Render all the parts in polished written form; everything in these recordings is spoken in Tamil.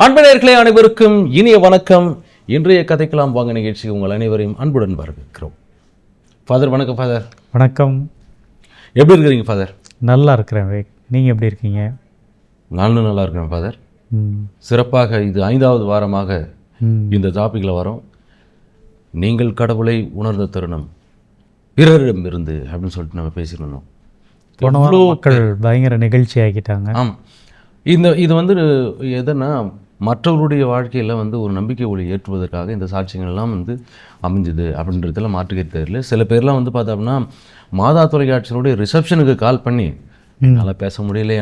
அன்பனேர்களே அனைவருக்கும் இனிய வணக்கம். இன்றைய கதைக்கலாம் வாங்க நிகழ்ச்சி உங்கள் அனைவரையும் அன்புடன் வரவேற்கிறோம். ஃபாதர் வணக்கம். ஃபாதர் வணக்கம். எப்படி இருக்கிறீங்க ஃபாதர்? நல்லா இருக்கிறேன் விவேக், நீங்கள் எப்படி இருக்கீங்க? நானும் நல்லா இருக்கிறேன் ஃபாதர். சிறப்பாக இது 5வது வாரமாக இந்த டாப்பிக்கில் வரோம். நீங்கள் கடவுளை உணர்ந்த தருணம் பிறரிடம் இருந்து அப்படின்னு சொல்லிட்டு நம்ம பேசியிருந்தோம். போன வாரம் மக்கள் பயங்கர நிகழ்ச்சி ஆக்கிட்டாங்க. ஆமாம், இது வந்து எதுனா மற்றவருடைய வாழ்க்கையில் வந்து ஒரு நம்பிக்கை ஒளி ஏற்றுவதற்காக இந்த சாட்சியங்கள்லாம் வந்து அமைஞ்சுது அப்படின்றதுல மாற்றுக்கிறது தெரியல. சில பேர்லாம் வந்து பார்த்தோம்னா மாதா தொலைக்காட்சியினுடைய ரிசப்ஷனுக்கு கால் பண்ணி என்னால் பேச முடியல,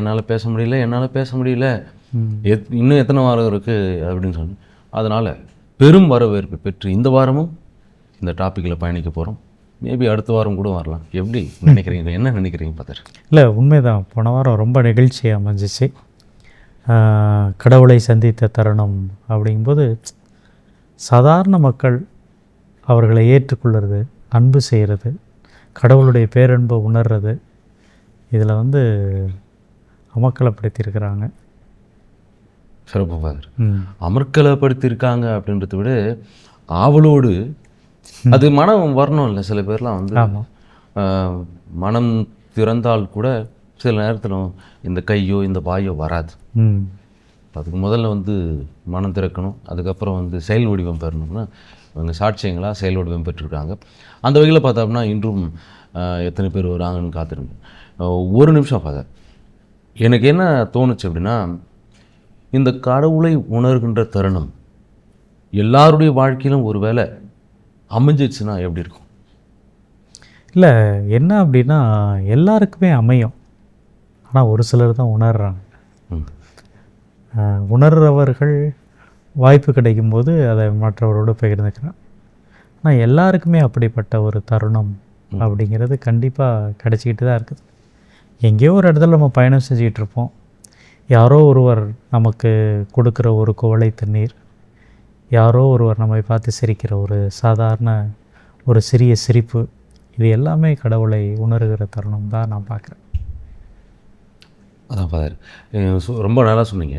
இன்னும் எத்தனை வாரம் இருக்குது அப்படின்னு சொல்லி அதனால் பெரும் வரவேற்பு பெற்று இந்த வாரமும் இந்த டாப்பிக்கில் பயணிக்க போகிறோம். மேபி அடுத்த வாரம் கூட வரலாம். எப்படி நினைக்கிறீங்க, என்ன நினைக்கிறீங்க பாத்தர்? இல்லை, உண்மைதான். போன வாரம் ரொம்ப நிகழ்ச்சி அமைஞ்சிச்சு. கடவுளை சந்தித்த தருணம் அப்படிங்கும்போது சாதாரண மக்கள் அவர்களை ஏற்றுக்கொள்கிறது, அன்பு செய்கிறது, கடவுளுடைய பேரன்பை உணர்றது, இதில் வந்து அமர்க்கலப்படுத்தியிருக்கிறாங்க. சிறப்பு ஃபாதர். அமர்க்கலப்படுத்தியிருக்காங்க அப்படின்றத விட ஆவலோடு அது மனம் வரணும் இல்லை? சில பேர்லாம் வந்து மனம் திறந்தால் கூட சில நேரத்தில் இந்த கையோ இந்த வாயோ வராது. அதுக்கு முதல்ல வந்து மனம் திறக்கணும், அதுக்கப்புறம் வந்து செயல் வடிவம் பெறணும்னா இவங்க சாட்சியங்களாக செயல் வடிவம் பெற்றிருக்காங்க. அந்த வகையில் பார்த்தோம்னா இன்றும் எத்தனை பேர் வராங்கன்னு காத்திருங்க. ஒரு நிமிஷம் ஃபாதர், எனக்கு என்ன தோணுச்சு அப்படின்னா, இந்த கடவுளை உணர்கின்ற தருணம் எல்லாருடைய வாழ்க்கையிலும் ஒரு வேளை அமைஞ்சிச்சுன்னா எப்படி இருக்கும்? இல்லை, என்ன அப்படின்னா எல்லாருக்குமே அமையும், ஆனால் ஒரு சிலர் தான் உணர்கிறாங்க. உணர்றவர்கள் வாய்ப்பு கிடைக்கும்போது அதை மற்றவரோடு பகிர்ந்துக்கிறான். ஆனால் எல்லாருக்குமே அப்படிப்பட்ட ஒரு தருணம் அப்படிங்கிறது கண்டிப்பாக கிடச்சிக்கிட்டு தான் இருக்குது. எங்கேயோ ஒரு இடத்துல நம்ம பயணம் செஞ்சுக்கிட்டு இருப்போம். யாரோ ஒருவர் நமக்கு கொடுக்குற ஒரு குவளை தண்ணீர், யாரோ ஒருவர் நம்மை பார்த்து சிரிக்கிற ஒரு சாதாரண ஒரு சிறிய சிரிப்பு, இது எல்லாமே கடவுளை உணர்கிற தருணம் தான் நான் பார்க்குறேன். அதான் ஃபாதர், ரொம்ப நல்லா சொன்னீங்க.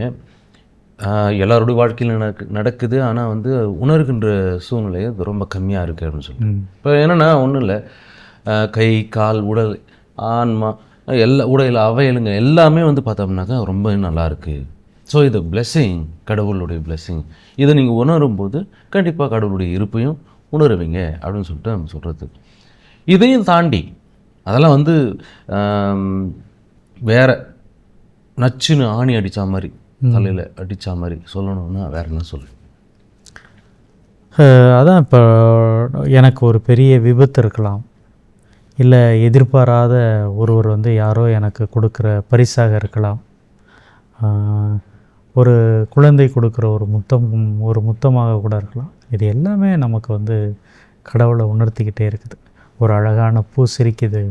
எல்லாருடைய வாழ்க்கையில் நடக்குது, ஆனால் வந்து உணர்கின்ற சூழ்நிலை ரொம்ப கம்மியாக இருக்குது அப்படின்னு சொல்லி. இப்போ என்னென்னா ஒன்றும் இல்லை, கை கால் உடல் ஆன்மா எல்லா உடையில் அவையலுங்க எல்லாமே வந்து பார்த்தோம்னாக்கா ரொம்ப நல்லா இருக்குது. ஸோ இது பிளெஸ்ஸிங், கடவுளுடைய பிளெஸ்ஸிங். இதை நீங்கள் உணரும்போது கண்டிப்பாக கடவுளுடைய இருப்பையும் உணருவீங்க அப்படின்னு சொல்லிட்டு நம்ம சொல்கிறது. இதையும் தாண்டி அதெல்லாம் வந்து வேறு நச்சுன்னு ஆணி அடித்தா மாதிரி, தலையில் அடித்தா மாதிரி சொல்லணும்னா வேற என்ன சொல்லு? அதான் இப்போ எனக்கு ஒரு பெரிய விபத்து இருக்கலாம், இல்லை எதிர்பாராத ஒருவர் வந்து யாரோ எனக்கு கொடுக்குற பரிசாக இருக்கலாம், ஒரு குழந்தை கொடுக்குற ஒரு முத்தமாக கூட இருக்கலாம். இது எல்லாமே நமக்கு வந்து கடவுளை உணர்த்திக்கிட்டே இருக்குது. ஒரு அழகான பூ சிரிக்குது,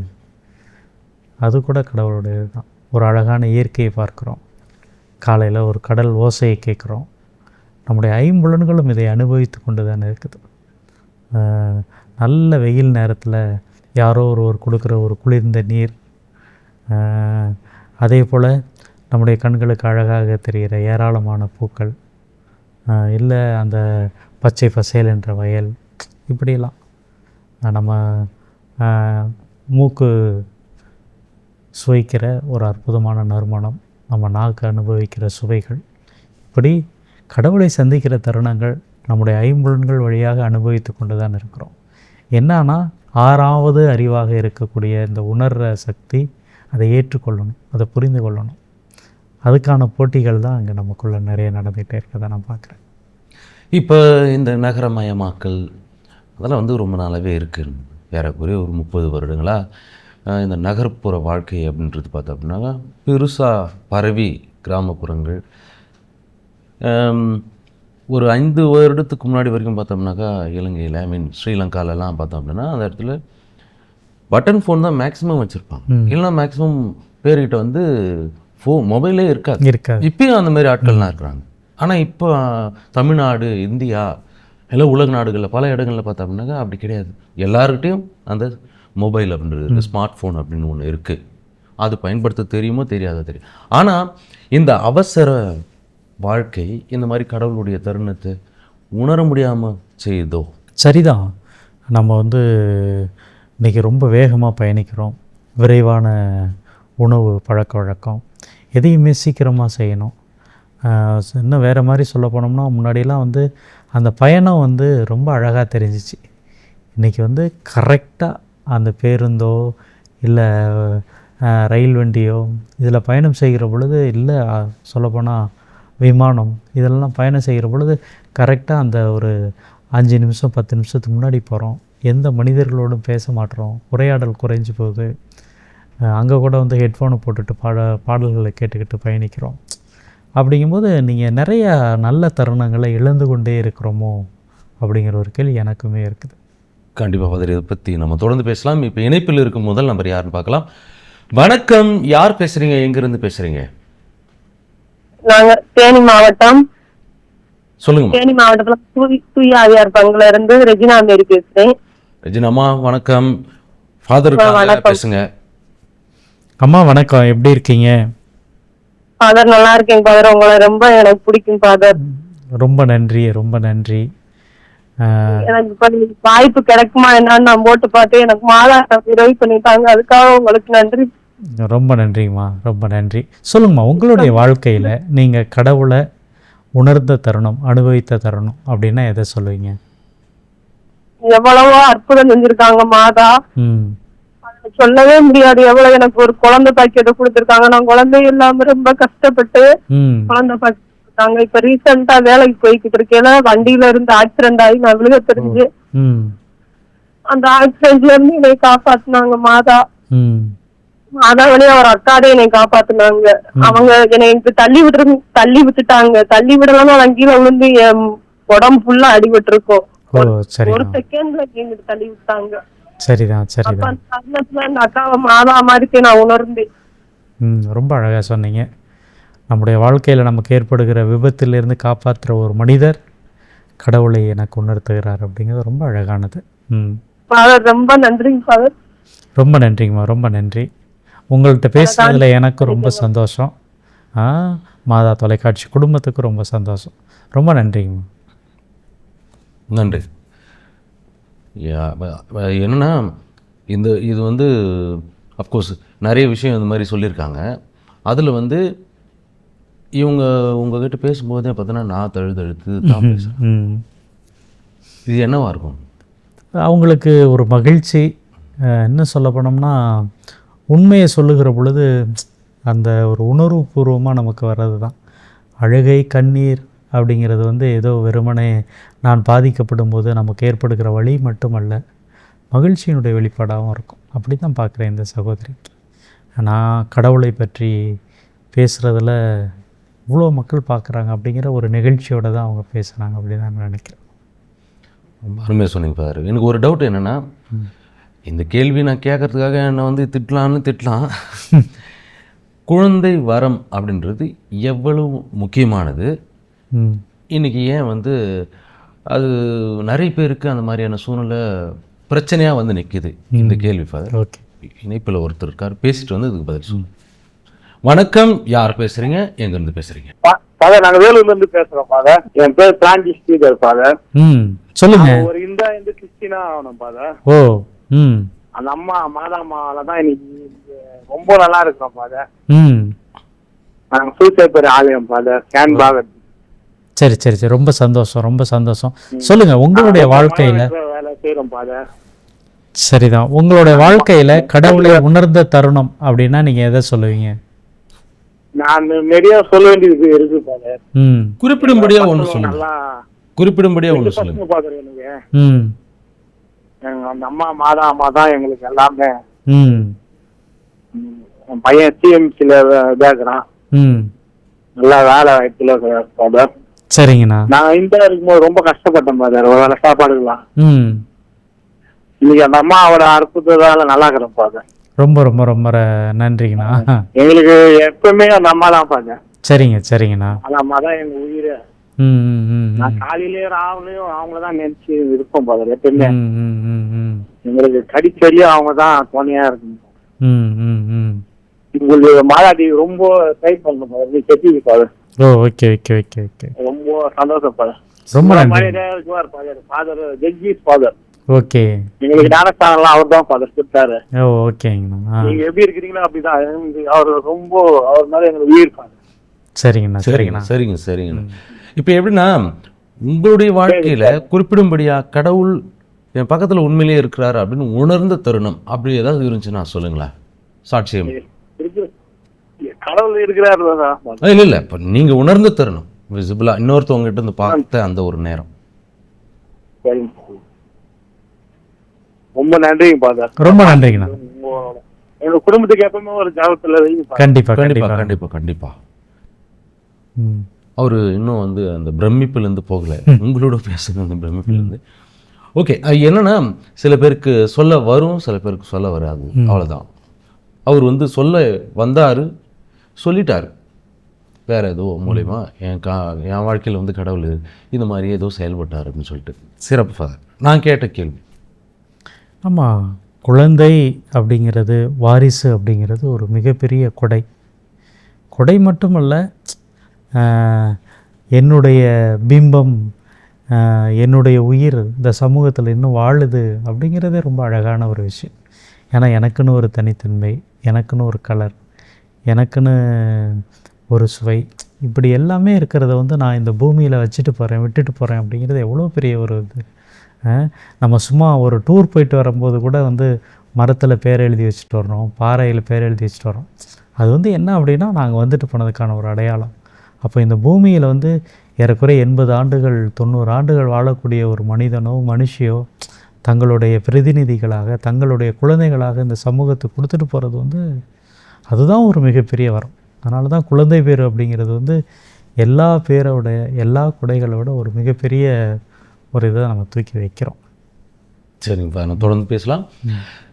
அது கூட கடவுளுடைய தான். ஒரு அழகான இயற்கையை பார்க்குறோம், காலையில் ஒரு கடல் ஓசையை கேட்குறோம். நம்முடைய ஐம்புலன்களும் இதை அனுபவித்து கொண்டு தானே இருக்குது. நல்ல வெயில் நேரத்தில் யாரோ ஒருவர் கொடுக்குற ஒரு குளிர்ந்த நீர், அதே போல் நம்முடைய கண்களுக்கு அழகாக தெரிகிற ஏராளமான பூக்கள், இல்லை அந்த பச்சை பசேல் என்ற வயல், இப்படியெல்லாம் நம்ம மூக்கு சுவைக்கிற ஒரு அற்புதமான நறுமணம், நம்ம நாக்கு அனுபவிக்கிற சுவைகள், இப்படி கடவுளை சந்திக்கிற தருணங்கள் நம்முடைய ஐம்புலன்கள் வழியாக அனுபவித்து கொண்டு தான் இருக்கிறோம். என்னன்னா 6வது அறிவாக இருக்கக்கூடிய இந்த உணர்கிற சக்தி, அதை ஏற்றுக்கொள்ளணும், அதை புரிந்து கொள்ளணும். அதுக்கான போட்டிகள் தான் அங்கே நமக்குள்ளே நிறைய நடந்துகிட்டே இருக்கதை நான் பார்க்குறேன். இப்போ இந்த நகரமயமாக்கல் அதெல்லாம் வந்து ரொம்ப நாளாகவே இருக்குது. ஏறக்குறைய ஒரு 30 வருடங்களாக இந்த நகர்ப்புற வாழ்க்கை அப்படின்றது பார்த்தோம் அப்படின்னா பெருசாக பரவி கிராமப்புறங்கள் ஒரு 5 வருடத்துக்கு முன்னாடி வரைக்கும் பார்த்தோம்னாக்கா இலங்கையில், ஸ்ரீலங்காலெலாம் பார்த்தோம் அப்படின்னா அந்த இடத்துல பட்டன் ஃபோன் தான் மேக்ஸிமம் வச்சுருப்பாங்க. இல்லைனா மேக்ஸிமம் பேர்கிட்ட வந்து மொபைலே இருக்காது. இப்பயும் அந்த மாதிரி ஆட்கள்லாம் இருக்கிறாங்க. ஆனால் இப்போ தமிழ்நாடு, இந்தியா, இல்லை உலக நாடுகளில் பல இடங்களில் பார்த்தோம்னாக்கா அப்படி கிடையாது. எல்லாருக்கிட்டையும் அந்த மொபைல் அப்படின்றது, ஸ்மார்ட் ஃபோன் அப்படின்னு ஒன்று இருக்குது. அது பயன்படுத்த தெரியுமோ தெரியாத தெரியும். ஆனால் இந்த அவசர வாழ்க்கை இந்த மாதிரி கடவுளுடைய தருணத்தை உணர முடியாமல் செய்யுதோ? சரிதான். நம்ம வந்து இன்றைக்கி ரொம்ப வேகமாக பயணிக்கிறோம். விரைவான உணவு பழக்க வழக்கம், எதையுமே சீக்கிரமாக செய்யணும். இன்னும் வேறு மாதிரி சொல்ல போனோம்னா, முன்னாடியெல்லாம் வந்து அந்த பயணம் வந்து ரொம்ப அழகாக தெரிஞ்சிச்சு. இன்றைக்கி வந்து கரெக்டாக அந்த பேருந்தோ இல்லை ரயில் வண்டியோ இதில் பயணம் செய்கிற பொழுது, இல்லை சொல்லப்போனால் விமானம், இதெல்லாம் பயணம் செய்கிற பொழுது கரெக்டாக அந்த ஒரு 5 நிமிஷம் 10 நிமிஷத்துக்கு முன்னாடி போகிறோம். எந்த மனிதர்களோடும் பேச மாட்டோம். உரையாடல் குறைஞ்சி போகுது. அங்கே கூட வந்து ஹெட்ஃபோனை போட்டுட்டு பாடல்களை கேட்டுக்கிட்டு பயணிக்கிறோம். அப்படிங்கும்போது நீங்கள் நிறையா நல்ல தருணங்களை இழந்து கொண்டே இருக்கிறோமோ அப்படிங்கிற ஒரு கேள்வி எனக்குமே இருக்குது. கண்டிப்பாக ஃபாதர், இதை பற்றி நம்ம தொடர்ந்து பேசலாம். இப்போ இணைப்பில் இருக்கும் முதல் நம்பர் யாருன்னு பார்க்கலாம். வணக்கம், யார் பேசுகிறீங்க? எங்கேருந்து பேசுகிறீங்க? நாங்கள் தேனி மாவட்டம். சொல்லுங்க. தேனி மாவட்டத்தில் தூய ஆவியார் பங்குல இருந்து ரெஜினா மேரி பேசுகிறேன். ரெஜினாமா வணக்கம். ஃபாதர் பேசுங்க. அம்மா வணக்கம், எப்படி இருக்கீங்க? ஃபாதர் நல்லா இருக்கேங்க ஃபாதர். உங்களை ரொம்ப எனக்கு பிடிக்கும் ஃபாதர். ரொம்ப நன்றி, ரொம்ப நன்றி. எனக்கு இப்போ வாய்ப்பு கிடைக்குமா என்னன்னு நான் போட்டு பார்த்து எனக்கு மாதாட்டம் உதவி பண்ணிட்டாங்க. அதுக்காக உங்களுக்கு நன்றி. ரொம்ப நன்றிங்கம்மா, ரொம்ப நன்றி. சொல்லுங்கம்மா, உங்களுடைய வாழ்க்கையில் நீங்கள் கடவுளை உணர்ந்த தருணம், அனுபவித்த தருணம் அப்படின்னா எதை சொல்லுவீங்க? எவ்வளவோ அற்புதம் செஞ்சிருக்காங்க மாதா. சொல்லவே முடியாது. எவ்வளவு எனக்கு ஒரு குழந்தை பாக்கியத்தை கொடுத்திருக்காங்க. நான் குழந்தை இல்லாம ரொம்ப கஷ்டப்பட்டு குழந்தை பாக்கியம். இப்ப ரீசெண்டா வேலைக்கு போய்கிட்டு இருக்கேன். வண்டியில இருந்து ஆக்சிடென்ட் ஆகி நான் விழுக தெரிஞ்சு அந்த ஆக்சிடென்ட்ல இருந்து என்னை காப்பாத்தினாங்க மாதா. மாதாவனே அவர் அக்காதே என்னை காப்பாத்தினாங்க. அவங்க என்னை தள்ளி விட்டுட்டாங்க. தள்ளி விடலாம் நான் கீழே விழுந்து என் உடம்பு ஃபுல்லா அடிபட்டு இருக்கோம். ஒரு செகண்ட்ல எங்கிட்ட தள்ளி விட்டாங்க. அந்த அக்காவை மாதா மாதிரி நான் உணர்ந்தேன். ரொம்ப அழகா சொன்னீங்க. நம்முடைய வாழ்க்கையில் நமக்கு ஏற்படுகிற விபத்திலிருந்து காப்பாற்றுற ஒரு மனிதர் கடவுளை எனக்கு உணர்த்துகிறார் அப்படிங்கிறது ரொம்ப அழகானது. ரொம்ப நன்றிங்க ஃபாதர். ரொம்ப நன்றிங்கம்மா, ரொம்ப நன்றி. உங்கள்கிட்ட பேசுனதில் எனக்கு ரொம்ப சந்தோஷம். மாதா தொலைக்காட்சி குடும்பத்துக்கு ரொம்ப சந்தோஷம். ரொம்ப நன்றிங்கம்மா. நன்றி. என்னென்னா இது வந்து அஃப்கோர்ஸ் நிறைய விஷயம் இந்த மாதிரி சொல்லியிருக்காங்க. அதில் வந்து இவங்க உங்ககிட்ட பேசும்போதே பார்த்தோன்னா நான் தழுதழுத்து தான் பேசுகிறேன். இது என்னவா இருக்கும்? அவங்களுக்கு ஒரு மகிழ்ச்சி. என்ன சொல்ல போனோம்னா, உண்மையை சொல்லுகிற பொழுது அந்த ஒரு உணர்வுபூர்வமாக நமக்கு வர்றது தான். அழுகை கண்ணீர் அப்படிங்கிறது வந்து ஏதோ வெறுமனே நான் பாதிக்கப்படும் போது நமக்கு ஏற்படுகிற வழி மட்டுமல்ல, மகிழ்ச்சியினுடைய வெளிப்பாடாகவும் இருக்கும். அப்படி தான் பார்க்குறேன் இந்த சகோதரி. நான் கடவுளை பற்றி பேசுகிறதுல இவ்வளோ மக்கள் பார்க்குறாங்க அப்படிங்கிற ஒரு நிகழ்ச்சியோடு தான் அவங்க பேசுகிறாங்க அப்படின்னு நான் நினைக்கிறேன். ரொம்ப அருமையாக சொன்னீங்க ஃபாதர். எனக்கு ஒரு டவுட் என்னென்னா, இந்த கேள்வி நான் கேட்கறதுக்காக என்னை வந்து திட்டலாம். குழந்தை வரம் அப்படின்றது எவ்வளவு முக்கியமானது. இன்றைக்கி ஏன் வந்து அது நிறைய பேருக்கு அந்த மாதிரியான சூழ்நிலை பிரச்சனையாக வந்து நிற்கிது இந்த கேள்வி ஃபாதர். ஓகே, இணைப்பில் ஒருத்தர் இருக்கார், பேசிட்டு வந்து இதுக்கு பதில் சொல்லுங்கள். வணக்கம், யார் பேசுறீங்க? எங்கிருந்து பேசுறீங்க? ஃபாதர், நாங்க வேலூர்ல இருந்து பேசுறோம் ஃபாதர். என் பேர் பிரான்சிஸ் ஸ்ரீதர் ஃபாதர். சொல்லுங்க. ஒரு இந்த கிறிஸ்டினா ஆகணும் ஃபாதர். ஓ, அந்த அம்மா மாதாமால தான் இன்னைக்கு ரொம்ப நல்லா இருக்கிறோம் ஃபாதர். நாங்க சூசைப்பர் ஆலயம் ஃபாதர், கேன் பாகத். சரி சரி சரி, ரொம்ப சந்தோஷம், ரொம்ப சந்தோஷம். சொல்லுங்க, உங்களுடைய வாழ்க்கையில வேலை செய்யறோம் ஃபாதர். சரிதான், உங்களுடைய வாழ்க்கையில கடவுளை உணர்ந்த தருணம் அப்படின்னா நீங்க எதை சொல்லுவீங்க? நான் நிறைய சொல்ல வேண்டியது இருக்கு ஃபாதர். குறிப்பிடும்படியா ஒன்று சொல்லுங்க. குறிப்பிடும்படியா ஒன்று சொல்லுங்க ஃபாதர். எனக்கு அந்த அம்மா மாதாமா தான் எங்களுக்கு எல்லாமே. என் பையன் சிஎம்சில பேசுறான், நல்லா வேலை வாய்ப்புல ஃபாதர். சரிங்கண்ணா. நான் இந்த இருக்கும்போது ரொம்ப கஷ்டப்பட்டேன் ஃபாதர். ஒரு வேலை சாப்பாடுக்கலாம். இன்னைக்கு அந்த அம்மாவோட அற்புதத்தால நல்லா இருக்கிறேன் ஃபாதர். ரொம்ப ரொம்ப ரொம்ப நன்றிங்கண்ணா. எங்களுக்கு எப்பவுமே அந்த அம்மா தான் ஃபாதர். சரிங்கண்ணா. அந்த அம்மா தான் எங்க உயிர். நான் காலையிலேயே ராவிலையும் அவங்களதான் நினைச்சு இருப்போம் ஃபாதர். எப்பவுமே எங்களுக்கு கடிச்சடியும் அவங்க தான் துணையா இருக்கும். உங்களுக்கு மாதா டிவி ரொம்ப ட்ரை பண்ணணும் ஃபாதர். நீ செட்டிங்க ஃபாதர். ஓ ஓகே ஓகே ஓகே ஓகே. ரொம்ப சந்தோஷம் ஃபாதர். ரொம்ப நன்றி ஃபாதர் ஜெகதீஷ் ஃபாதர். ஓகே. எங்களுக்கு ஞானஸ்தானம்லாம் அவர் தான் ஃபாதர் கொடுத்தாரு. ஓ ஓகேங்கண்ணா. நீங்க எப்படி இருக்கிறீங்களோ அப்படிதான். அவர் ரொம்ப அவர் மேல எங்களுக்கு உயிர் ஃபாதர். சரிங்கண்ணா சரிங்கண்ணா சரிங்கண்ணா. இப்போ எப்படின்னா உங்களுடைய வாழ்க்கையில குறிப்பிடும்படியா கடவுள் என் பக்கத்துல உண்மையிலேயே இருக்கிறாரு அப்படின்னு உணர்ந்த தருணம் அப்படி ஏதாவது இருந்துச்சுன்னா சொல்லுங்களேன். சாட்சியம். கடவுள் இருக்கிறாரு. இல்ல இல்ல இப்போ நீங்க உணர்ந்த தருணம் விசிபிளா இன்னொருத்தவங்க கிட்ட இருந்து பார்த்த அந்த ஒரு நேரம். ரொம்ப நன்றிங்க ஃபாதர். ரொம்ப நன்றிங்கண்ணா. எங்க குடும்பத்துக்கு எப்பவுமே ஒரு ஜாபத்துல கண்டிப்பா கண்டிப்பா கண்டிப்பா கண்டிப்பா. அவரு இன்னும் வந்து அந்த பிரமிப்புலேருந்து போகல. உங்களோட பேசுறது அந்த பிரமிப்புலேருந்து. ஓகே. என்னன்னா சில பேருக்கு சொல்ல வரும், சில பேருக்கு சொல்ல வராது, அவ்வளோதான். அவர் வந்து சொல்ல வந்தார், சொல்லிட்டார் வேற ஏதோ மூலயமா என் வாழ்க்கையில் வந்து கடவுள் இந்த மாதிரி ஏதோ செயல்பட்டார் அப்படின்னு சொல்லிட்டு. சிறப்பு ஃபாதர். நான் கேட்ட கேள்வி. ஆமாம், குழந்தை அப்படிங்கிறது, வாரிசு அப்படிங்கிறது ஒரு மிகப்பெரிய கொடை. கொடை மட்டுமல்ல, என்னுடைய பிம்பம், என்னுடைய உயிர் இந்த சமூகத்தில் இன்னும் வாழுது அப்படிங்கிறதே ரொம்ப அழகான ஒரு விஷயம். ஏன்னா எனக்குன்னு ஒரு தனித்தன்மை, எனக்குன்னு ஒரு கலர், எனக்குன்னு ஒரு சுவை, இப்படி எல்லாமே இருக்கிறத வந்து நான் இந்த பூமியில் வச்சுட்டு போகிறேன், விட்டுட்டு போகிறேன் அப்படிங்கிறது எவ்வளோ பெரிய ஒரு இது. நம்ம சும்மா ஒரு டூர் போயிட்டு வரும்போது கூட வந்து மரத்தில் பேர் எழுதி வச்சுட்டு வர்றோம், பாறையில் பேர் எழுதி வச்சுட்டு வரோம். அது வந்து என்ன அப்படின்னா நாங்கள் வந்துட்டு போனதுக்கான ஒரு அடையாளம். அப்போ இந்த பூமியில் வந்து ஏறக்குறைய 80 ஆண்டுகள் 90 ஆண்டுகள் வாழக்கூடிய ஒரு மனிதனோ மனுஷியோ தங்களுடைய பிரதிநிதிகளாக, தங்களுடைய குழந்தைகளாக இந்த சமூகத்துக்கு கொடுத்துட்டு போகிறது வந்து அதுதான் ஒரு மிகப்பெரிய வரம். அதனால தான் குழந்தை பேர் அப்படிங்கிறது வந்து எல்லா பேரோட, எல்லா குடைகளோட ஒரு மிகப்பெரிய ஒரு இதை நம்ம தூக்கி வைக்கிறோம். சரிங்கப்பா, நான் தொடர்ந்து பேசலாம்.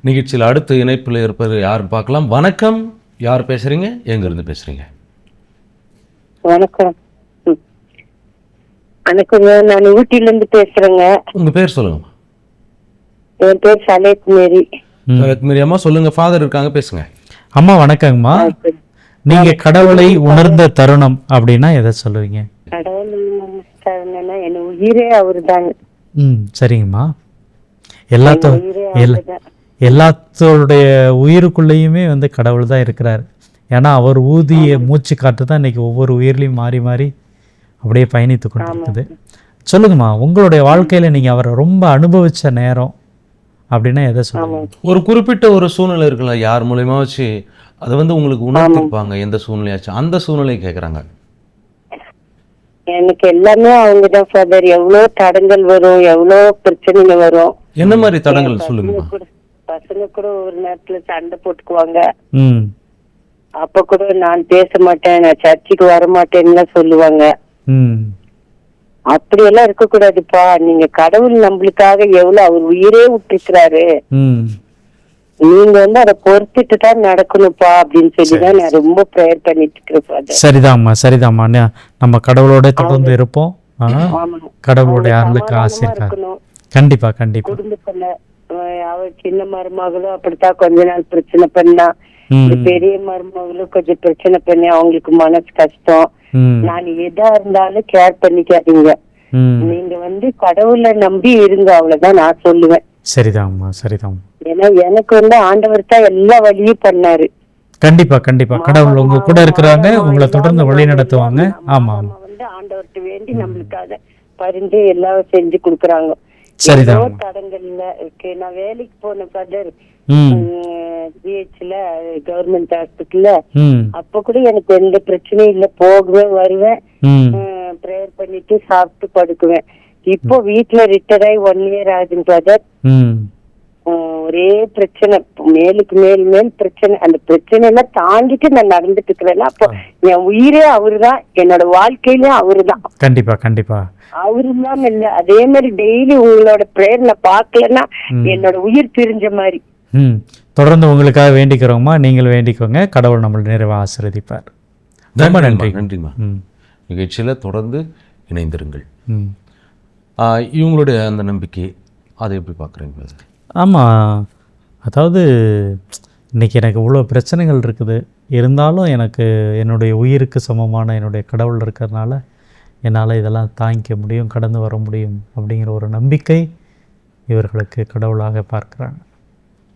நிகழ்ச்சியில் அடுத்த இணைப்பில் இருப்பது யாருன்னு பார்க்கலாம். வணக்கம், யார் பேசுகிறீங்க, எங்கேருந்து பேசுகிறீங்க? வணக்கம். வணக்கங்க, நான் ஊட்டியிலேருந்து பேசுகிறேங்க. உங்கள் பேர் சொல்லுங்கம்மா. என் பேர் சலேத் மேரி. சலேத் மேரி அம்மா, சொல்லுங்கள். ஃபாதர் இருக்காங்க, பேசுங்க. அம்மா வணக்கங்கம்மா. நீங்கள் கடவுளை உணர்ந்த தருணம் அப்படின்னா எதை சொல்லுவீங்க? கடவுள் தருணம்னா என் உயிரே அவரு தாங்க. சரிங்கம்மா. எல்லாத்தோடைய உயிருக்குள்ளேயுமே வந்து கடவுள் தான் இருக்கிறார். ஏன்னா அவர் ஊதிய மூச்சு காற்று தான் இன்னைக்கு ஒவ்வொரு உயிர்லையும் மாறி மாறி அப்படியே பயணித்து கொண்டு இருக்குது. சொல்லுங்கம்மா, உங்களுடைய வாழ்க்கையில நீங்க அவரை ரொம்ப அனுபவிச்ச நேரம் அப்படின்னா எதை சொல்லுங்க? ஒரு குறிப்பிட்ட ஒரு சூழ்நிலை இருக்குல்ல, யார் மூலயமா வச்சு அதை வந்து உங்களுக்கு உணர்த்திருப்பாங்க, எந்த சூழ்நிலையாச்சும் அந்த சூழ்நிலையை கேட்குறாங்க. எனக்கு எல்லாமே அவங்கதான் ஃபாதர். எவ்வளவு தடங்கள் வரும், எவ்வளவு பிரச்சனைங்க வரும். என்ன மாதிரி தடங்கள் சொல்லுங்க? பசங்க கூட ஒரு நேரத்துல சண்டை போட்டுக்குவாங்க. அப்ப கூட நான் பேச மாட்டேன், நான் சர்ச்சுக்கு வர மாட்டேன்னு சொல்லுவாங்க. அப்படியெல்லாம் இருக்க கூடாதுப்பா. நீங்க கடவுள் நம்மளுக்காக எவ்வளவு அவர் உயிரே விட்டுருக்கிறாரு, நீங்க வந்து அதை பொறுத்துட்டு தான் நடக்கணும்ப்பா அப்படின்னு சொல்லிதான் நான் ரொம்ப ப்ரேயர் பண்ணிட்டு இருக்கிறேன். சரிதாம்மா, சரிதாம்மா. நம்ம கடவுளோட தொடர்ந்து இருப்போம். கடவுளோட யாருக்கு ஆசை இருக்காது. கண்டிப்பா கண்டிப்பா. குடும்பத்துல அவ சின்ன மருமகளும் அப்படித்தான் கொஞ்ச நாள் பிரச்சனை பண்ணா, பெரிய மருமகளும் கொஞ்சம் பிரச்சனை பண்ணி அவங்களுக்கு மனசு கஷ்டம். நான் எதா இருந்தாலும் கேர் பண்ணிக்காதீங்க, நீங்க வந்து கடவுளை நம்பி இருங்க, அவ்வளவுதான் நான் சொல்லுவேன். சரிதாம்மா, சரிதாம்மா. ஏன்னா எனக்கு வந்து ஆண்டவர் தான் எல்லா வழியும் பண்ணாரு. கண்டிப்பா கண்டிப்பா. கடவுள் உங்க கூட இருக்கிறாங்க, உங்களை தொடர்ந்து வழி நடத்துவாங்க. ஆமா ஆமா. வந்து ஆண்டவர்கிட்ட வேண்டி நம்மளுக்காக பரிந்து எல்லாம் செஞ்சு கொடுக்குறாங்க. சரிதான். தடங்கள்ல இருக்கு. நான் வேலைக்கு போன ஃபாதர் ஜிஹெச்ல, கவர்மெண்ட் ஹாஸ்பிட்டல்ல. அப்ப கூட எனக்கு எந்த பிரச்சனையும் இல்ல, போகுவேன் வருவேன், ப்ரேயர் பண்ணிட்டு சாப்பிட்டு படுக்குவேன். இப்போ வீட்டுல ரிட்டையர் ஆகி 1 year ஆகுதுங்க ஃபாதர். ஒரே பிரச்சனை, மேலுக்கு மேல் மேல் பிரச்சனை. அந்த பிரச்சனை எல்லாம் தாண்டிட்டு நான் நடந்துட்டு இருக்கிறேன். அப்போ என் உயிரே அவருதான், என்னோட வாழ்க்கையிலும் அவருதான். கண்டிப்பா கண்டிப்பா. அவருதான் இல்ல. அதே மாதிரி டெய்லி உங்களோட பிரேயர் நான் பாக்கலன்னா என்னோட உயிர் பிரிஞ்ச மாதிரி. தொடர்ந்து உங்களுக்காக வேண்டிக்கிறோமா, நீங்கள் வேண்டிக்கோங்க. கடவுள் நம்மளை நிறைவா ஆசீர்வதிப்பார். ரொம்ப நன்றி. நன்றிம்மா. நிகழ்ச்சியில தொடர்ந்து இணைந்திருங்கள். இவங்களுடைய அந்த நம்பிக்கை அதை எப்படி பார்க்குறீங்க? ஆமாம், அதாவது இன்றைக்கி எனக்கு இவ்வளோ பிரச்சனைகள் இருக்குது, இருந்தாலும் எனக்கு என்னுடைய உயிருக்கு சமமான என்னுடைய கடவுள் இருக்கிறதுனால என்னால் இதெல்லாம் தாங்கிக்க முடியும், கடந்து வர முடியும் அப்படிங்கிற ஒரு நம்பிக்கை இவர்களுக்கு கடவுளாக பார்க்குறாங்க.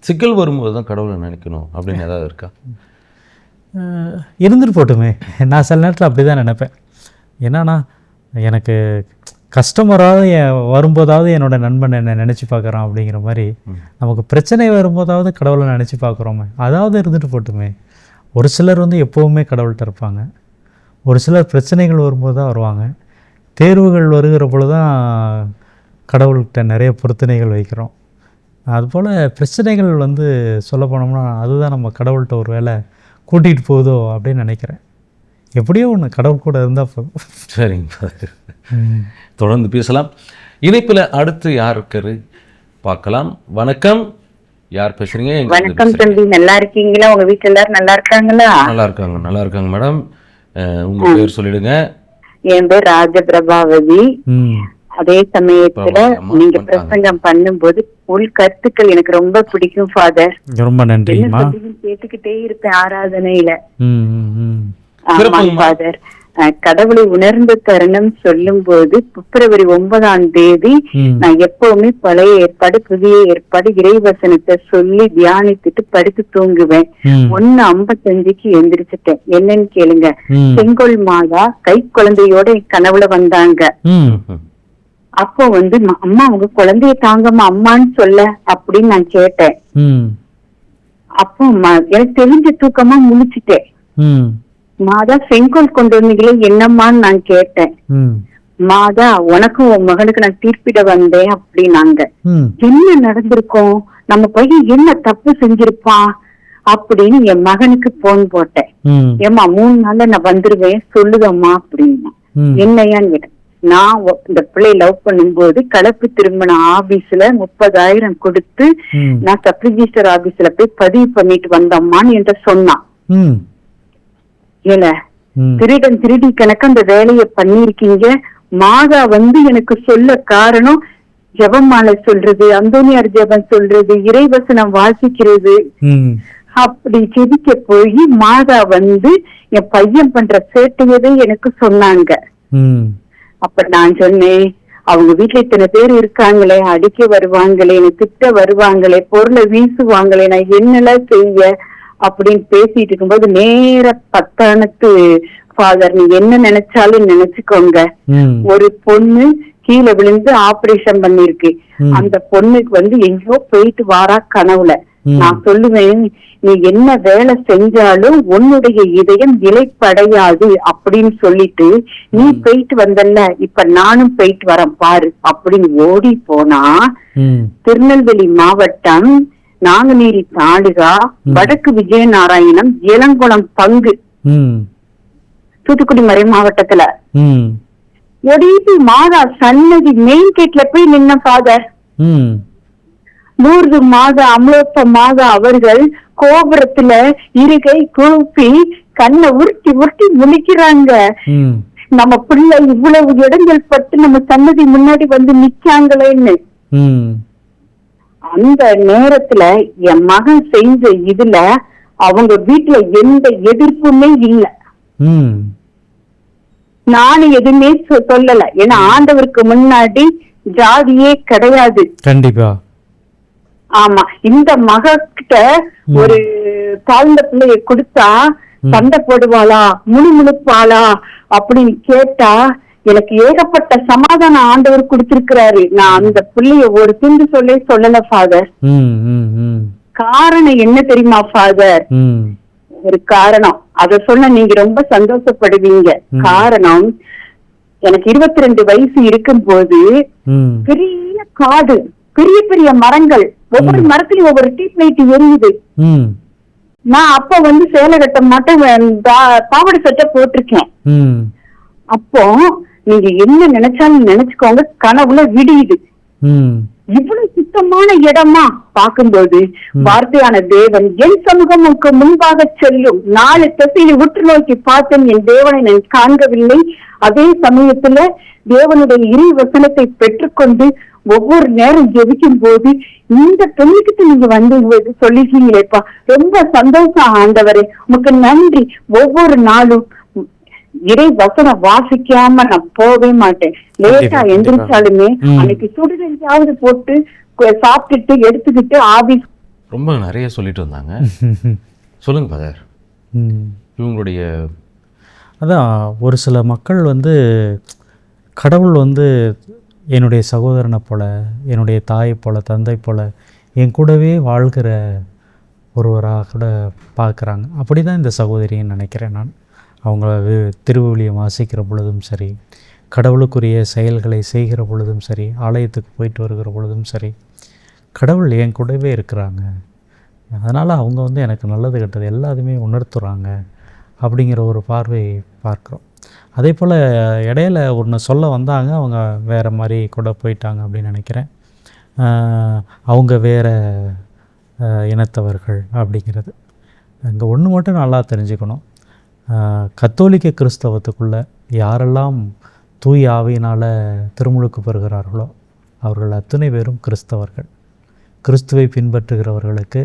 சிக்கல் வரும்போது தான் கடவுளை நினைக்கணும் அப்படின்னு ஏதாவது இருக்கா? இருந்துட்டு போட்டுமே. நான் சில நேரத்தில் அப்படி தான் நினைப்பேன். என்னன்னா எனக்கு கஷ்டம் வரும்போதாவது என்னோடய நண்பன் என்னை நினச்சி பார்க்குறான் அப்படிங்கிற மாதிரி நமக்கு பிரச்சனை வரும்போதாவது கடவுளை நினச்சி பார்க்குறோமே, அதாவது இருந்துட்டு போட்டுமே. ஒரு சிலர் எப்போவுமே கடவுள்கிட்ட இருப்பாங்க, ஒரு சிலர் பிரச்சனைகள் வரும்போது தான் வருவாங்க. தேர்வுகள் வருகிற பொழுது தான் கடவுள்கிட்ட நிறைய பொருத்தனைகள் வைக்கிறோம். அதுபோல் பிரச்சனைகள் சொல்ல போனோம்னா அதுதான் நம்ம கடவுள்கிட்ட ஒரு வேளை கூட்டிகிட்டு போகுதோ அப்படின்னு நினைக்கிறேன். எப்படியோ ஒன்று கடவுள் கூட இருந்தால் போதும். சரிங்க, தொடர்ந்து பேசலாம். இணைப்பில் அடுத்து யார் இருக்காரு பார்க்கலாம். வணக்கம், யார் பேசுறீங்க? வணக்கம் தம்பி, நல்லா இருக்கீங்களா? உங்க வீட்டுல எல்லாரும் நல்லா இருக்காங்களா? நல்லா இருக்காங்க, நல்லா இருக்காங்க மேடம். உங்க பேர் சொல்லிடுங்க. என் பேர் ராஜபிரபாவதி. அதே சமயத்துல நீங்க பிரசங்கம் பண்ணும்போது உள் கருத்துக்கள் எனக்கு ரொம்ப பிடிக்கும் ஃபாதர். ரொம்ப நன்றி. கேட்டுக்கிட்டே இருப்பேன் ஆராதனையில. ஃபாதர், கடவுளை உணர்ந்த தருணம் சொல்லும் போது பிப்ரவரி 9ஆம் தேதி நான் எப்பவுமே பழைய ஏற்பாடு புதிய ஏற்பாடு இறைவசனத்தை சொல்லி தியானித்துட்டு படுத்து தூங்குவேன். 1:55க்கு எந்திரிச்சிட்டேன். என்னன்னு கேளுங்க, செங்கோல் மாதா கை குழந்தையோட என் கனவுல வந்தாங்க. அப்போ அம்மா உங்க குழந்தைய தாங்கம்மா அம்மான்னு சொல்ல அப்படின்னு நான் கேட்டேன். அப்போ எனக்கு தெரிஞ்ச தூக்கமா முழிச்சிட்டேன். மாதா செங்கோல் கொண்டு வந்தீங்களே என்னம்மான்னு நான் கேட்டேன். மாதா உனக்கும் உன் மகனுக்கு நான் தீர்ப்பிட வந்தேன் அப்படின்னாங்க. என்ன நடந்திருக்கும், நம்ம பையன் என்ன தப்பு செஞ்சிருப்பான் அப்படின்னு என் மகனுக்கு போன் போட்டேன். ஏமா 3 நாள்ல நான் வந்துருவேன் சொல்லுதம்மா அப்படின்னா. என்னையான்னு கேட்டேன். நான் இந்த பிள்ளை லவ் பண்ணும்போது கலப்பு திருமண ஆபீஸ்ல 30,000 கொடுத்து நான் சப் ரிஜிஸ்டர் ஆபீஸ்ல போய் பதிவு பண்ணிட்டு வந்தம்மான்னு என்கிட்ட சொன்னான். ஏல திருடி கணக்கு அந்த வேலைய பண்ணிருக்கீங்க. மாதா எனக்கு சொல்ல காரணம் ஜெபமாலை சொல்றது, அந்தோனியார் ஜெபம் சொல்றது, இறைவசனம் வாசிக்கிறது. அப்படி ஜெபிக்க போய் மாதா என் பையன் பண்ற சேட்டையவே எனக்கு சொன்னாங்க. அப்ப நான் சொன்னேன், அவங்க வீட்டுல இத்தனை பேர் இருக்காங்களே, அடிக்க வருவாங்களே, எனக்கு திட்ட வருவாங்களே, பொருளை வீசுவாங்களே, நான் என்னெல்லாம் செய்ய அப்படின்னு பேசிட்டு இருக்கும்போது நேர பத்தானத்து ஃபாதர், நீ என்ன நினைச்சாலும் நினைச்சுக்கோங்க, ஒரு பொண்ணு கீழே விழுந்து ஆபரேஷன் பண்ணிருக்கு. அந்த பொண்ணுக்கு எங்கேயோ போயிட்டு வாரா கனவுல. நான் சொல்லுவேன், நீ என்ன வேலை செஞ்சாலும் உன்னுடைய இதயம் இலைப்படையாது அப்படின்னு சொல்லிட்டு நீ போயிட்டு வந்தல்ல, இப்ப நானும் போயிட்டு வரேன் பாரு அப்படின்னு ஓடி போனா திருநெல்வேலி மாவட்டம் நாங்குநேரி தாலுகா வடக்கு விஜயநாராயணம் இளங்குளம் பங்கு தூத்துக்குடி மறை மாவட்டத்துல ஒடிபி மாதா சன்னதி மெயின் கேட்ல போய் நின்ன ஃபாதர். லூர்து மாதா அமலோப்ப மாதா அவர்கள் கோபுரத்துல இருகை கூப்பி கண்ணை உருட்டி உருட்டி முழிக்கிறாங்க. நம்ம பிள்ளை இவ்வளவு இடங்கள் பட்டு நம்ம சன்னதி முன்னாடி நிக்காங்களேன்னு. அந்த நேரத்துல என் மகன் செஞ்ச இதுல அவங்க வீட்டுல எந்த எதிர்ப்புமே இல்ல. நானும் எதுவுமே சொல்லல, ஏன்னா ஆண்டவருக்கு முன்னாடி ஜாதியே கிடையாது. கண்டிப்பா. ஆமா, இந்த மகிட்ட ஒரு தாழ்ந்த பிள்ளைய கொடுத்தா சண்டை போடுவாளா முணுமுணுப்பாளா அப்படின்னு கேட்டா எனக்கு ஏகப்பட்ட சமாதானம் ஆண்டவர் கொடுத்திருக்கிறாரு. நான் அந்த பிள்ளைய ஒரு துண்டு சொல்லல ஃபாதர். காரணம் என்ன தெரியுமா ஃபாதர்? ஒரு காரணம், அத சொன்ன நீங்க ரொம்ப சந்தோஷப்படுவீங்க. காரணம், எனக்கு 22 வயசு இருக்கும் போது பெரிய காடு, பெரிய பெரிய மரங்கள், ஒவ்வொரு மரத்திலும் ஒவ்வொரு டீப் லைட் எரியுது. நான் அப்ப சேலை கட்ட மாட்டேன், பாவாடை சட்டை போட்டிருக்கேன். அப்போ நீங்க என்ன நினைச்சாலும் நினைச்சுக்கோங்க, கனவுல விடியுது. இவ்வளவு சுத்தமான இடமா பார்க்கும்போது வார்த்தையான தேவன் என் சமூகமுக்கு முன்பாக செல்லும் 4 திசையை உற்று நோக்கி பார்த்தேன், என் தேவனை நான் காண்கவில்லை. அதே சமயத்துல தேவனுடைய இறை வசனத்தை பெற்றுக்கொண்டு ஒவ்வொரு நேரம் ஜெபிக்கும் போது இந்த பெண்ணுக்கிட்ட நீங்க வந்து சொல்லிருக்கீங்களேப்பா, ரொம்ப சந்தோஷம் ஆண்டவரே, உமக்கு நன்றி. ஒவ்வொரு நாளும் இறை வசனம் வாசிக்காம நான் போவே மாட்டேன். லேட்டா எந்திரிச்சாலுமே அன்னைக்கு சுடுதஞ்சாவது போட்டு சாப்பிட்டுட்டு எடுத்துக்கிட்டு ஆபீஸ். ரொம்ப நிறைய சொல்லிட்டு வந்தாங்க. சொல்லுங்க ஃபாதர். இவங்களுடைய அதான் ஒரு சில மக்கள் வந்து கடவுள் வந்து என்னுடைய சகோதரனை போல், என்னுடைய தாயை போல், தந்தை போல் என் கூடவே வாழ்கிற ஒருவராக கூட பார்க்குறாங்க. அப்படி தான் இந்த சகோதரின்னு நினைக்கிறேன் நான். அவங்க திருவிவிலியம் வாசிக்கிற பொழுதும் சரி, கடவுளுக்குரிய செயல்களை செய்கிற பொழுதும் சரி, ஆலயத்துக்கு போயிட்டு வருகிற பொழுதும் சரி, கடவுள் என் கூடவே இருக்கிறாங்க. அதனால் அவங்க வந்து எனக்கு நல்லது கெட்டது எல்லாத்தையுமே உணர்த்துறாங்க அப்படிங்கிற ஒரு பார்வை பார்க்குறோம். அதே போல் இடையில ஒன்று சொல்ல வந்தாங்க, அவங்க வேறு மாதிரி கூட போயிட்டாங்க அப்படின்னு நினைக்கிறேன். அவங்க வேறு இனத்தவர்கள் அப்படிங்கிறது. இங்கே ஒன்று மட்டும் நல்லா தெரிஞ்சுக்கணும். கத்தோலிக்க கிறிஸ்தவத்துக்குள்ளே யாரெல்லாம் தூய் ஆவியினால் திருமுழுக்கு பெறுகிறார்களோ அவர்கள் அத்தனை பேரும் கிறிஸ்தவர்கள். கிறிஸ்துவை பின்பற்றுகிறவர்களுக்கு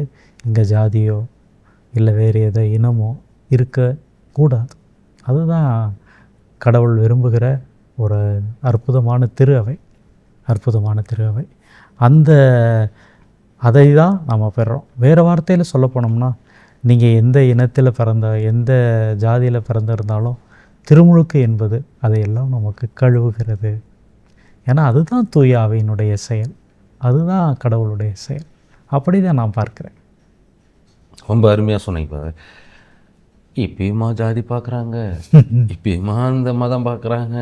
இங்கே ஜாதியோ இல்லை வேறு ஏதோ இனமோ இருக்கக்கூடாது. அதுதான் கடவுள் விரும்புகிற ஒரு அற்புதமான திரு அவை, அற்புதமான திரு அவை. அதை தான் நம்ம பெறுறோம். வேறு வார்த்தையில் சொல்ல போனோம்னா, நீங்கள் எந்த இனத்தில் பிறந்த, எந்த ஜாதியில் பிறந்திருந்தாலும் திருமுழுக்கு என்பது அதையெல்லாம் நமக்கு கழுவுகிறது. ஏன்னா அதுதான் தூய ஆவியினுடைய செயல், அதுதான் கடவுளுடைய செயல். அப்படி தான் நான் பார்க்குறேன். ரொம்ப அருமையாக சொன்னீங்க. இப்பயுமா ஜாதி பார்க்குறாங்க, இப்பயுமா அந்த மதம் பார்க்குறாங்க,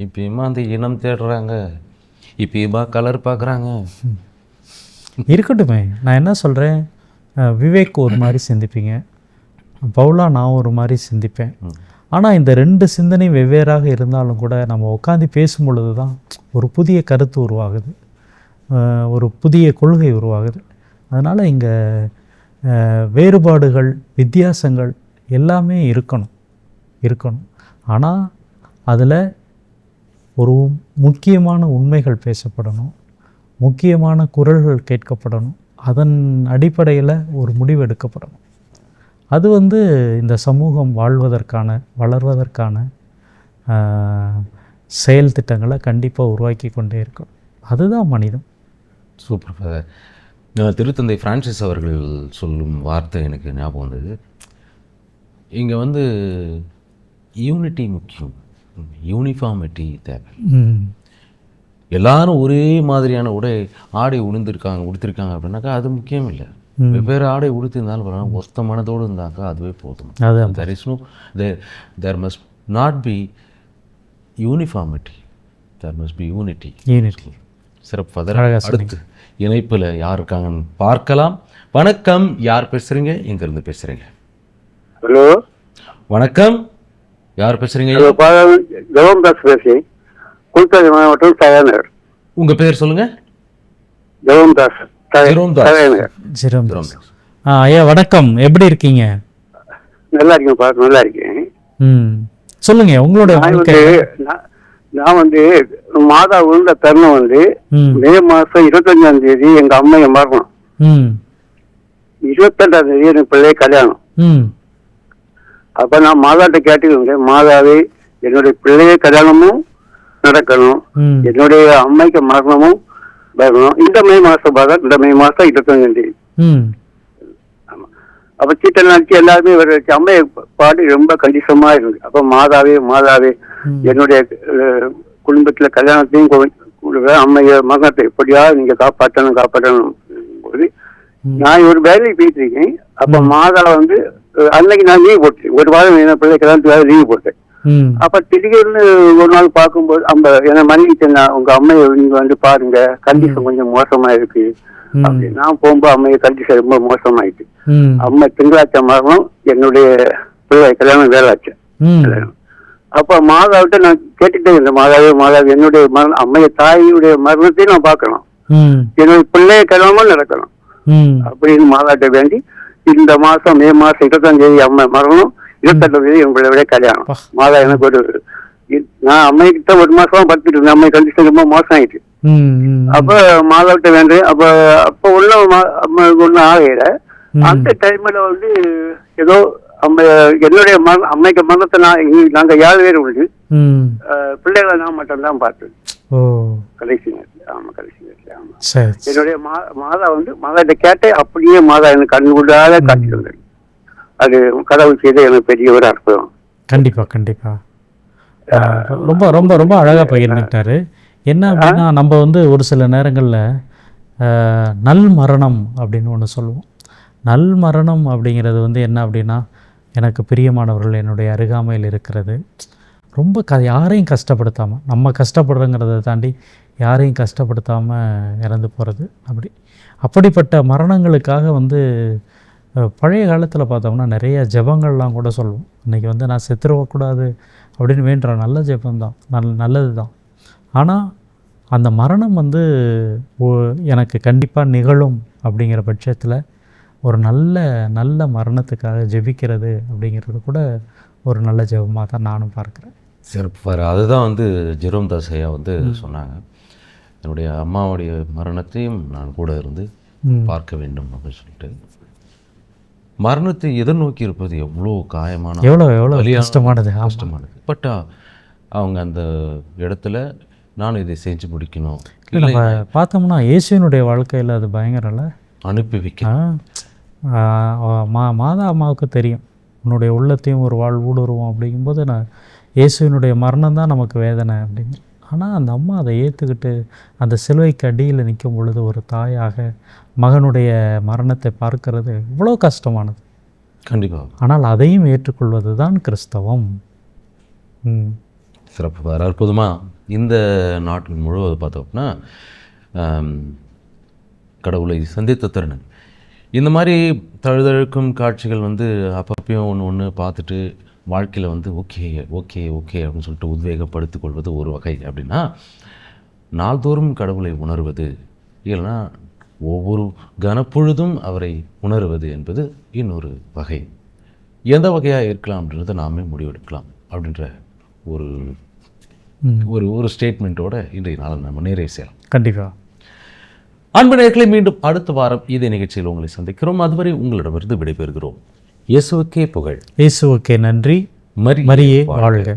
இப்பயுமா அந்த இனம் தேடுறாங்க, இப்பயுமா கலர் பார்க்குறாங்க. இருக்கட்டுமே, நான் என்ன சொல்கிறேன், விவேக் ஒரு மாதிரி சிந்திப்பீங்க, பவுலா நான் ஒரு மாதிரி சிந்திப்பேன். ஆனால் இந்த ரெண்டு சிந்தனை வெவ்வேறாக இருந்தாலும் கூட நம்ம உட்காந்து பேசும் பொழுது தான் ஒரு புதிய கருத்து உருவாகுது, ஒரு புதிய கொள்கை உருவாகுது. அதனால் இங்கே வேறுபாடுகள், வித்தியாசங்கள் எல்லாமே இருக்கணும். ஆனால் அதில் ஒரு முக்கியமான உண்மைகள் பேசப்படணும், முக்கியமான குரல்கள் கேட்கப்படணும், அதன் அடிப்படையில் ஒரு முடிவு எடுக்கப்படணும். அது வந்து இந்த சமூகம் வாழ்வதற்கான, வளர்வதற்கான செயல் திட்டங்களை கண்டிப்பாக உருவாக்கி கொண்டே இருக்கணும். அதுதான் மனிதம். Super father. திருத்தந்தை பிரான்சிஸ் அவர்கள் சொல்லும் வார்த்தை எனக்கு ஞாபகம் வந்தது. இங்கே வந்து யூனிட்டி முக்கியம், யூனிஃபார்மிட்டி தேவை. எல்லாரும் ஒரே மாதிரியான ஆடை உடுத்திருக்காங்க அப்படின்னாக்கா அது முக்கியம் இல்லை. வெவ்வேறு ஆடை உடுத்திருந்தாலும் ஒத்த மனதோடு இருந்தாக்கா அதுவே போதும். There must not be uniformity, there must be unity. சிறப்பு ஃபாதர். அடுத்து இணைப்பில் யார் இருக்காங்கன்னு பார்க்கலாம். வணக்கம், யார் பேசுகிறீங்க, எங்கேருந்து பேசுகிறீங்க? ஹலோ வணக்கம், யார் பேசுகிறீங்க? ஜெகம்தாஸ் பேசுகிறேன், குல்தாஜி மாவட்டம் தயாநகர். உங்கள் பேர் சொல்லுங்கள். ஜெகம்தாஸ். ஐயா வணக்கம், எப்படி இருக்கீங்க? நல்லா இருக்கேன் பாத்து, நல்லா இருக்கேன். சொல்லுங்க உங்களுடைய. நான் வந்து மாதா உள்ள தருணம் வந்து மே மாசம் 25ஆம் தேதி எங்க அம்மையை மரணம். 22ஆம் தேதி எனக்கு பிள்ளைய கல்யாணம். அப்ப நான் மாதாட்ட கேட்டுக்கிறேன், மாதாவே என்னுடைய பிள்ளைய கல்யாணமும் நடக்கணும், என்னுடைய அம்மைக்கு மரணமும் வரணும். இந்த மே மாசம் பாதம், இந்த மே மாசம் 25ஆம் தேதி. ஆமா. அப்ப சீட்டை நினைச்சு எல்லாருமே வச்சு அம்மையை பாடி ரொம்ப கண்டிஷமா இருந்து. அப்ப மாதாவே என்னுடைய குடும்பத்துல கல்யாணத்தையும் அம்மைய மகத்தை எப்படியா நீங்க காப்பாற்றணும் போது நான் ஒரு வேலைக்கு போயிட்டு இருக்கேன். அப்ப மாதா வந்து அன்னைக்கு நான் லீவ் போட்டேன், ஒரு வாரம் என்ன பிள்ளை கல்யாணத்துக்காக லீவ் போட்டேன். அப்ப திடீர்னு ஒரு நாள் பார்க்கும்போது என்ன மன்னிச்சேன், உங்க அம்மையை நீங்க வந்து பாருங்க, கண்டிஷன் கொஞ்சம் மோசமா இருக்கு அப்படி. நான் போகும்போது அம்மைய கண்டிஷன் ரொம்ப மோசமாயிட்டு, அம்மா திங்களாச்ச மரணம், என்னுடைய பிள்ளை கல்யாணம் வேலாச்சு. அப்ப மாதாவிட்ட நான் கேட்டுட்டே இருந்தேன், மாதாவே என்னுடைய மரணம், அம்மைய தாயுடைய மரணத்தையும் நான் பார்க்கணும், என்னுடைய பிள்ளைய கல்யாணமும் நடக்கணும் அப்படின்னு மாதாட்ட வேண்டி இந்த மாசம் மே மாசம் 25ஆம் தேதி அம்மா மரணம், 28ஆம் தேதி என் பிள்ளையோட கல்யாணம். மாதா எனக்கு ஒரு நான் அம்மைக்கிட்ட 1 மாசமா படுத்துட்டு இருந்தேன். அம்மை கண்டிஷன் ரொம்ப மோசம் ஆயிட்டு. அப்ப மாதாவிட்ட வேண்டேன். அப்ப ஒன்னும் ஆகையில அந்த டைம்ல வந்து ஏதோ என்னுடைய அம்மைக்கு மரணத்தை நாங்க 7 பேர் உண்டு. பிள்ளைகளை நான் மட்டும் தான் பார்த்தேன் கடைசி நேரத்தில். ஆமா, கடைசி நேரத்தில். ஆமா, என்னுடைய மாதா வந்து மாதாட்ட கேட்டேன். அப்படியே மாதா எனக்கு கண்ணு கொண்டாத காட்சி வந்தது. அது கடவுள் செய்த எனக்கு பெரிய ஒரு அற்புதம். கண்டிப்பா கண்டிப்பா. ரொம்ப ரொம்ப ரொம்ப அழகா பகிர்ந்துட்டாரு. என்ன அப்படின்னா, நம்ம வந்து ஒரு சில நேரங்களில் நல் மரணம் அப்படின்னு ஒன்று சொல்லுவோம். நல் மரணம் அப்படிங்கிறது வந்து என்ன அப்படின்னா, எனக்கு பிரியமானவர்கள் என்னுடைய அருகாமையில் இருக்கிறது, ரொம்ப யாரையும் கஷ்டப்படுத்தாமல், நம்ம கஷ்டப்படுறோங்கிறத தாண்டி யாரையும் கஷ்டப்படுத்தாமல் இறந்து போகிறது. அப்படிப்பட்ட மரணங்களுக்காக வந்து பழைய காலத்தில் பார்த்தோம்னா நிறைய ஜெபங்கள்லாம் கூட சொல்லுவோம். இன்றைக்கி வந்து நான் செத்துருவக்கூடாது அப்படின்னு வேண்டுற நல்ல ஜெபந்தான், நல்லது தான். ஆனால் அந்த மரணம் வந்து எனக்கு கண்டிப்பாக நிகழும் அப்படிங்கிற பட்சத்தில் ஒரு நல்ல மரணத்துக்காக ஜெபிக்கிறது அப்படிங்கிறது கூட ஒரு நல்ல ஜெபமாக தான் நானும் பார்க்குறேன். சிறப்பு. அதுதான் வந்து ஜெரோம் தாஸ் ஐயா வந்து சொன்னாங்க, என்னுடைய அம்மாவுடைய மரணத்தையும் நான் கூட இருந்து பார்க்க வேண்டும் அப்படின்னு சொல்லிட்டு. மரணத்தை எதிர்நோக்கி இருப்பது எவ்வளோ காயமான, எவ்வளோ கஷ்டமானது. பட் அவங்க அந்த இடத்துல நான் இதை செஞ்சு முடிக்கணும். நம்ம பார்த்தோம்னா இயேசுவினுடைய வாழ்க்கையில் அது பயங்கரம்ல. அனுப்பி வைக்க மாதா அம்மாவுக்கு தெரியும் உன்னுடைய உள்ளத்தையும் ஒரு வாழ் ஊடுருவோம் அப்படிங்கும்போது, நான் இயேசுவினுடைய மரணம் தான் நமக்கு வேதனை அப்படின்னு. ஆனால் அந்த அம்மா அதை ஏற்றுக்கிட்டு அந்த சிலுவைக்கு அடியில் நிற்கும் பொழுது ஒரு தாயாக மகனுடைய மரணத்தை பார்க்கறது இவ்வளோ கஷ்டமானது. கண்டிப்பாக. ஆனால் அதையும் ஏற்றுக்கொள்வது தான் கிறிஸ்தவம். சிறப்பு. வேறு அற்புதமாக இந்த நாட்டில் முழுவதும் பார்த்தோம்னா கடவுளை சந்தித்த தருணம், இந்த மாதிரி தழுதழுக்கும் காட்சிகள் வந்து அப்பப்பையும் ஒன்று பார்த்துட்டு வாழ்க்கையில் வந்து ஓகே ஓகே ஓகே அப்படின்னு சொல்லிட்டு உத்வேகப்படுத்திக் கொள்வது ஒரு வகை. அப்படின்னா நாள்தோறும் கடவுளை உணர்வது, இல்லைன்னா ஒவ்வொரு கனப்பொழுதும் அவரை உணர்வது என்பது இன்னொரு வகை. எந்த வகையாக இருக்கலாம் அப்படின்றத நாமே முடிவெடுக்கலாம் அப்படின்ற ஒரு ஒரு ஒரு ஸ்டேட்மெண்ட்டோட இன்றைய நாள் நம்ம நிறைவு செய்யலாம். கண்டிப்பாக. அன்பு நேயர்களே, மீண்டும் அடுத்த வாரம் இதே நிகழ்ச்சியில் உங்களை சந்திக்கிறோம். அதுவரை உங்களிடமிருந்து விடைபெறுகிறோம். இயேசுவுக்கே புகழ். இயேசுவுக்கே நன்றி. மரியே வாழ்க.